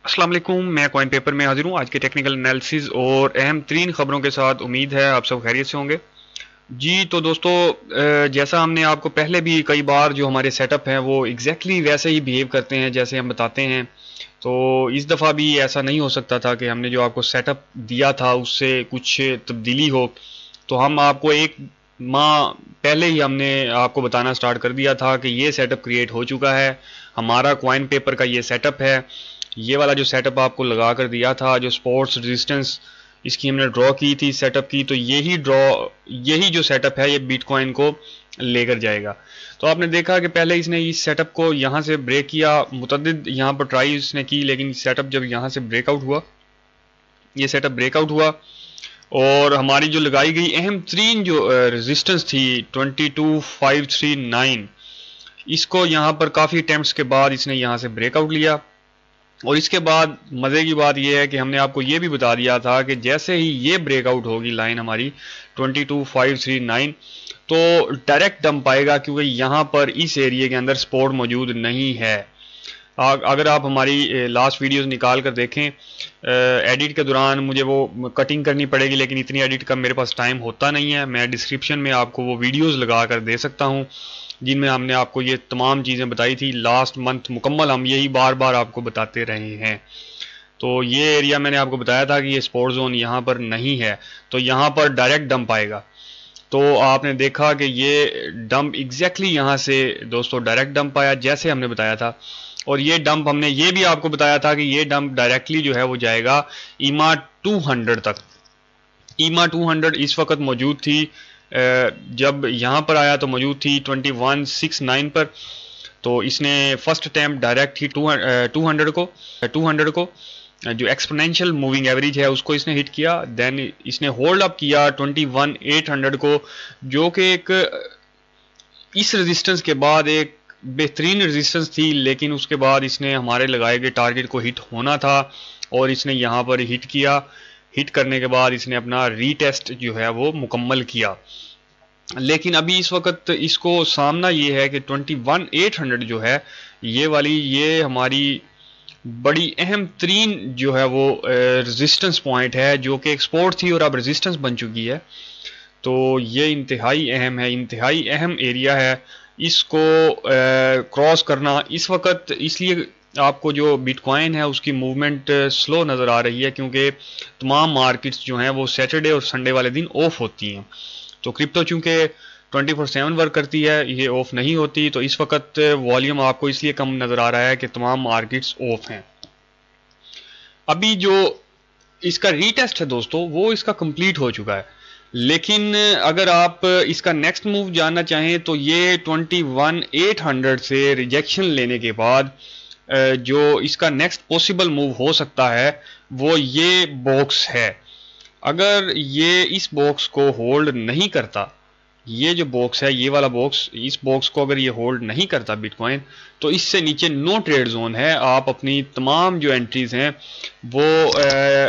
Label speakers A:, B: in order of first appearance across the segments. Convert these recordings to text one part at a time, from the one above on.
A: अस्सलाम वालेकुम। मैं कॉइन पेपर में हाजिर हूँ आज के टेक्निकल एनालिसिस और अहम तरीन खबरों के साथ। उम्मीद है आप सब खैरियत से होंगे। जी तो दोस्तों, जैसा हमने आपको पहले भी कई बार जो हमारे सेटअप हैं वो वैसे ही बिहेव करते हैं जैसे हम बताते हैं। तो इस दफ़ा भी ऐसा नहीं हो सकता था कि हमने जो आपको सेटअप दिया था उससे कुछ तब्दीली हो। तो हम आपको एक माह पहले ही हमने आपको बताना स्टार्ट कर दिया था कि ये सेटअप क्रिएट हो चुका है। हमारा कॉइन पेपर का ये सेटअप है। ये वाला जो सेटअप आपको लगा कर दिया था, जो स्पोर्ट्स रेजिस्टेंस इसकी हमने ड्रॉ की थी सेटअप की, तो यही जो सेटअप है ये बिटकॉइन को लेकर जाएगा। तो आपने देखा कि पहले इसने इस सेटअप को यहाँ से ब्रेक किया, मुतअद्दिद यहाँ पर ट्राई इसने की, लेकिन सेटअप जब यहाँ से ब्रेकआउट हुआ, ये सेटअप ब्रेकआउट हुआ और हमारी जो लगाई गई अहम तरीन जो रेजिस्टेंस थी 22539, इसको यहाँ पर काफ़ी अटेम्प्ट्स के बाद इसने यहाँ से ब्रेकआउट लिया। और इसके बाद मज़े की बात यह है कि हमने आपको ये भी बता दिया था कि जैसे ही ये ब्रेकआउट होगी लाइन हमारी 22539, तो डायरेक्ट डंप आएगा, क्योंकि यहाँ पर इस एरिया के अंदर सपोर्ट मौजूद नहीं है। अगर आप हमारी लास्ट वीडियोस निकाल कर देखें, एडिट के दौरान मुझे वो कटिंग करनी पड़ेगी, लेकिन इतनी एडिट का मेरे पास टाइम होता नहीं है। मैं डिस्क्रिप्शन में आपको वो वीडियोस लगा कर दे सकता हूँ जिनमें हमने आपको ये तमाम चीज़ें बताई थी। लास्ट मंथ मुकम्मल हम यही बार बार आपको बताते रहे हैं। तो ये एरिया मैंने आपको बताया था कि ये स्पोर्ट जोन यहाँ पर नहीं है, तो यहाँ पर डायरेक्ट डंप आएगा। तो आपने देखा कि ये डंप एग्जैक्टली यहाँ से दोस्तों डायरेक्ट डंप आया जैसे हमने बताया था। और ये डंप हमने ये भी आपको बताया था कि ये डंप डायरेक्टली जो है वो जाएगा ईमा 200 तक। ईमा 200 इस वक्त मौजूद थी, जब यहाँ पर आया तो मौजूद थी 2169 पर। तो इसने फर्स्ट अटैम्प्ट डायरेक्ट ही 200 को जो एक्सपोनेंशियल मूविंग एवरेज है उसको इसने हिट किया। देन इसने होल्ड अप किया 21800 को, जो कि एक इस रेजिस्टेंस के बाद एक बेहतरीन रेजिस्टेंस थी, लेकिन उसके बाद इसने हमारे लगाए गए टारगेट को हिट होना था और इसने यहाँ पर हिट किया। हिट करने के बाद इसने अपना रीटेस्ट जो है वो मुकम्मल किया। लेकिन अभी इस वक्त इसको सामना ये है कि 21800 जो है ये हमारी बड़ी अहम तरीन जो है वो रेजिस्टेंस पॉइंट है, जो कि एक्सपोर्ट थी और अब रेजिस्टेंस बन चुकी है। तो ये इंतहाई अहम है, इंतहाई अहम एरिया है। इसको क्रॉस करना इस वक्त इसलिए आपको जो बिटकॉइन है उसकी मूवमेंट स्लो नज़र आ रही है, क्योंकि तमाम मार्केट्स जो हैं वो सैटरडे और संडे वाले दिन ऑफ होती हैं। तो क्रिप्टो चूँकि 24/7 वर्क करती है, ये ऑफ नहीं होती, तो इस वक्त वॉल्यूम आपको इसलिए कम नज़र आ रहा है कि तमाम मार्केट्स ऑफ हैं। अभी जो इसका रीटेस्ट है दोस्तों वो इसका कंप्लीट हो चुका है, लेकिन अगर आप इसका नेक्स्ट मूव जानना चाहें तो ये 21800 से रिजेक्शन लेने के बाद जो इसका नेक्स्ट पॉसिबल मूव हो सकता है वो ये बॉक्स है। अगर ये इस बॉक्स को होल्ड नहीं करता, ये जो बॉक्स है ये वाला बॉक्स, इस बॉक्स को अगर ये होल्ड नहीं करता बिटकॉइन, तो इससे नीचे नो ट्रेड जोन है। आप अपनी तमाम जो एंट्रीज हैं वो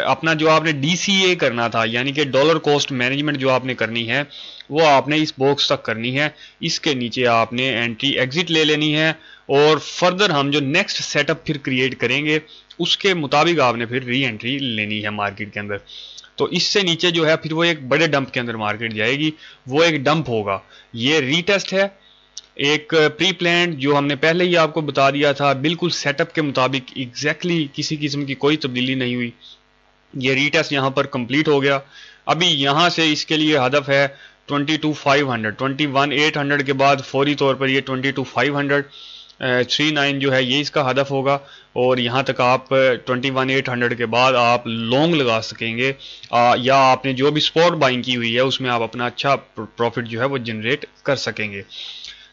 A: अपना जो आपने DCA करना था, यानी कि डॉलर कॉस्ट मैनेजमेंट जो आपने करनी है वो आपने इस बॉक्स तक करनी है। इसके नीचे आपने एंट्री एग्जिट ले लेनी है और फर्दर हम जो नेक्स्ट सेटअप फिर क्रिएट करेंगे उसके मुताबिक आपने फिर री एंट्री लेनी है मार्केट के अंदर। तो इससे नीचे जो है फिर वो एक बड़े डंप के अंदर मार्केट जाएगी, वो एक डंप होगा। ये रीटेस्ट है, एक प्री प्लान जो हमने पहले ही आपको बता दिया था, बिल्कुल सेटअप के मुताबिक एग्जैक्टली किसी किस्म की कोई तब्दीली नहीं हुई। ये रीटेस्ट यहाँ पर कंप्लीट हो गया। अभी यहाँ से इसके लिए हदफ है 22500, 21800 के बाद फौरी तौर पर ये 22500 39 जो है ये इसका हदफ होगा। और यहाँ तक आप 21800 के बाद आप लॉन्ग लगा सकेंगे, या आपने जो भी स्पॉट बाइंग की हुई है उसमें आप अपना अच्छा प्रॉफिट जो है वो जनरेट कर सकेंगे।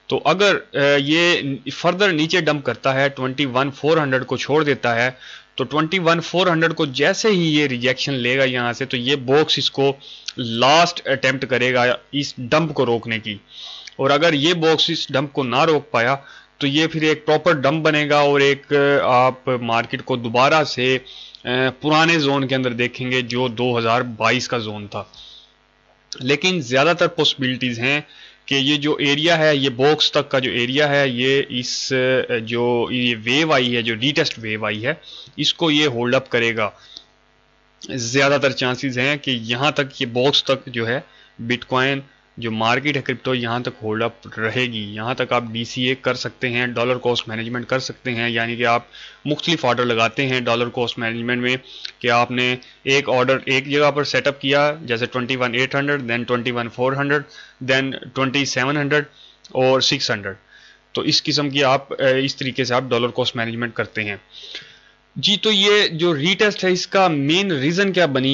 A: तो अगर ये फर्दर नीचे डंप करता है, 21400 को छोड़ देता है, तो 21400 को जैसे ही ये रिजेक्शन लेगा यहाँ से, तो ये बॉक्स इसको लास्ट अटेम्प्ट करेगा इस डंप को रोकने की। और अगर ये बॉक्स इस डंप को ना रोक पाया तो ये फिर एक प्रॉपर डंप बनेगा और एक आप मार्केट को दोबारा से पुराने जोन के अंदर देखेंगे जो 2022 का जोन था। लेकिन ज़्यादातर पॉसिबिलिटीज़ हैं کہ یہ جو ایریا ہے، یہ باکس تک کا جو ایریا ہے، یہ اس جو یہ ویو آئی ہے، جو ری ٹیسٹ ویو آئی ہے، اس کو یہ ہولڈ اپ کرے گا. زیادہ تر چانسز ہیں کہ یہاں تک، یہ باکس تک جو ہے بٹ کوائن جو مارکیٹ ہے کرپٹو، یہاں تک ہولڈ اپ رہے گی. یہاں تک آپ ڈی سی اے کر سکتے ہیں، ڈالر کاسٹ مینجمنٹ کر سکتے ہیں، یعنی کہ آپ مختلف آرڈر لگاتے ہیں ڈالر کاسٹ مینجمنٹ میں، کہ آپ نے ایک آرڈر ایک جگہ پر سیٹ اپ کیا، جیسے 21,800، دین 21,400، دین 2700 اور 600. تو اس قسم کی آپ اس طریقے سے آپ ڈالر کاسٹ مینجمنٹ کرتے ہیں. جی تو یہ جو ری ٹیسٹ ہے، اس کا مین ریزن کیا بنی،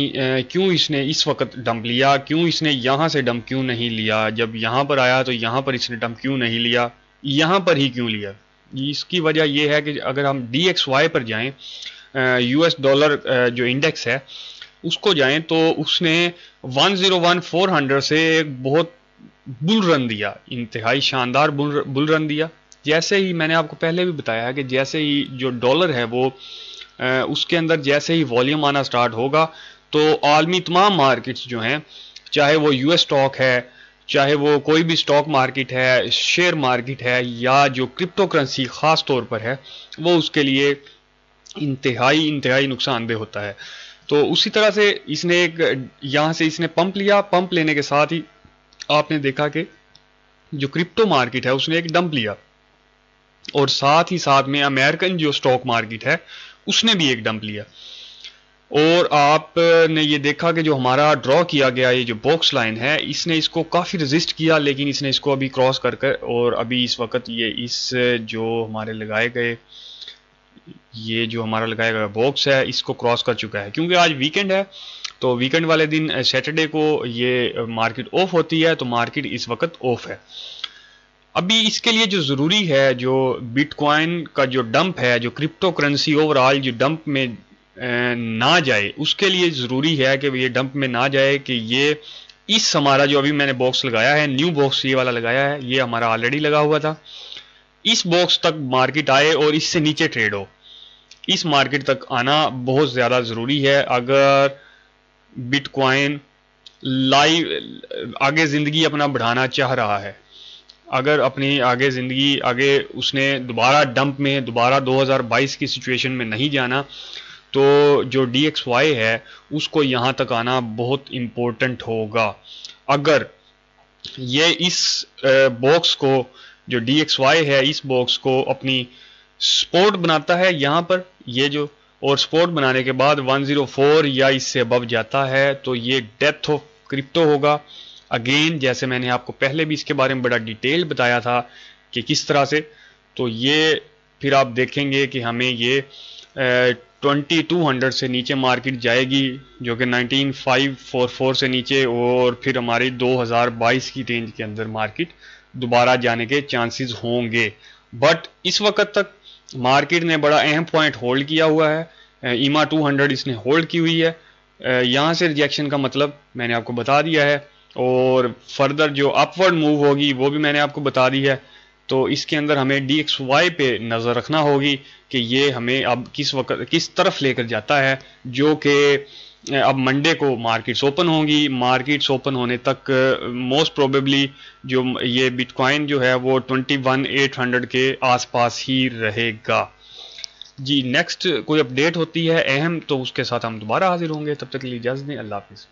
A: کیوں اس نے اس وقت ڈمپ لیا، کیوں اس نے یہاں سے ڈمپ کیوں نہیں لیا، جب یہاں پر آیا تو یہاں پر اس نے ڈمپ کیوں نہیں لیا، یہاں پر ہی کیوں لیا. اس کی وجہ یہ ہے کہ اگر ہم ڈی ایکس وائی پر جائیں، یو ایس ڈالر جو انڈیکس ہے اس کو جائیں، تو اس نے 101,400 سے ایک بہت بل رن دیا، انتہائی شاندار بل رن دیا. جیسے ہی میں نے آپ کو پہلے بھی بتایا ہے کہ جیسے ہی جو ڈالر ہے وہ اس کے اندر جیسے ہی والیوم آنا سٹارٹ ہوگا، تو عالمی تمام مارکیٹس جو ہیں، چاہے وہ یو ایس اسٹاک ہے، چاہے وہ کوئی بھی اسٹاک مارکیٹ ہے، شیئر مارکیٹ ہے، یا جو کرپٹو کرنسی خاص طور پر ہے، وہ اس کے لیے انتہائی نقصان دہ ہوتا ہے. تو اسی طرح سے اس نے ایک یہاں سے اس نے پمپ لیا، پمپ لینے کے ساتھ ہی آپ نے دیکھا کہ جو کرپٹو مارکیٹ ہے اس نے ایک ڈمپ لیا، اور ساتھ ہی ساتھ میں امریکن جو اسٹاک مارکیٹ ہے اس نے بھی ایک ڈمپ لیا. اور آپ نے یہ دیکھا کہ جو ہمارا ڈرا کیا گیا یہ جو باکس لائن ہے، اس نے اس کو کافی ریزسٹ کیا، لیکن اس نے اس کو ابھی کراس کر کر، اور ابھی اس وقت یہ اس جو ہمارے لگائے گئے یہ جو ہمارا لگایا گیا باکس ہے اس کو کراس کر چکا ہے. کیونکہ آج ویکنڈ ہے، تو ویکنڈ والے دن سیٹرڈے کو یہ مارکیٹ آف ہوتی ہے، تو مارکیٹ اس وقت آف ہے. ابھی اس کے لیے جو ضروری ہے، جو بٹ کوائن کا جو ڈمپ ہے، جو کرپٹو کرنسی اوور آل جو ڈمپ میں نہ جائے، اس کے لیے ضروری ہے کہ یہ ڈمپ میں نہ جائے، کہ یہ اس ہمارا جو ابھی میں نے باکس لگایا ہے، نیو باکس یہ والا لگایا ہے، یہ ہمارا آلریڈی لگا ہوا تھا، اس باکس تک مارکیٹ آئے اور اس سے نیچے ٹریڈ ہو. اس مارکیٹ تک آنا بہت زیادہ ضروری ہے اگر بٹ کوائن آگے زندگی اپنا بڑھانا چاہ رہا ہے. اگر اپنی آگے زندگی آگے اس نے دوبارہ ڈمپ میں دوبارہ 2022 کی سچویشن میں نہیں جانا، تو جو ڈی ایکس وائی ہے اس کو یہاں تک آنا بہت امپورٹنٹ ہوگا. اگر یہ اس باکس کو، جو ڈی ایکس وائی ہے، اس باکس کو اپنی سپورٹ بناتا ہے یہاں پر، یہ جو، اور سپورٹ بنانے کے بعد 104 یا اس سے ابو جاتا ہے، تو یہ ڈیتھ آف کرپٹو ہوگا. اگین جیسے میں نے آپ کو پہلے بھی اس کے بارے میں بڑا ڈیٹیل بتایا تھا کہ کس طرح سے، تو یہ پھر آپ دیکھیں گے کہ ہمیں یہ 2200 سے نیچے مارکیٹ جائے گی، جو کہ 19,544 سے نیچے، اور پھر ہماری 2022 کی رینج کے اندر مارکیٹ دوبارہ جانے کے چانسز ہوں گے. بٹ اس وقت تک مارکیٹ نے بڑا اہم پوائنٹ ہولڈ کیا ہوا ہے، ایما 200 اس نے ہولڈ کی ہوئی ہے. یہاں سے ریجیکشن کا مطلب میں نے آپ کو بتا دیا ہے، اور فردر جو اپورڈ موو ہوگی وہ بھی میں نے آپ کو بتا دی ہے. تو اس کے اندر ہمیں ڈی ایکس وائی پہ نظر رکھنا ہوگی کہ یہ ہمیں اب کس طرف لے کر جاتا ہے، جو کہ اب منڈے کو مارکیٹس اوپن ہوں گی. مارکیٹس اوپن ہونے تک موسٹ پروبیبلی جو یہ بٹ کوائن جو ہے وہ 21,800 کے آس پاس ہی رہے گا. جی نیکسٹ کوئی اپڈیٹ ہوتی ہے اہم تو اس کے ساتھ ہم دوبارہ حاضر ہوں گے. تب تک کے لیے اجازت دیں. اللہ حافظ.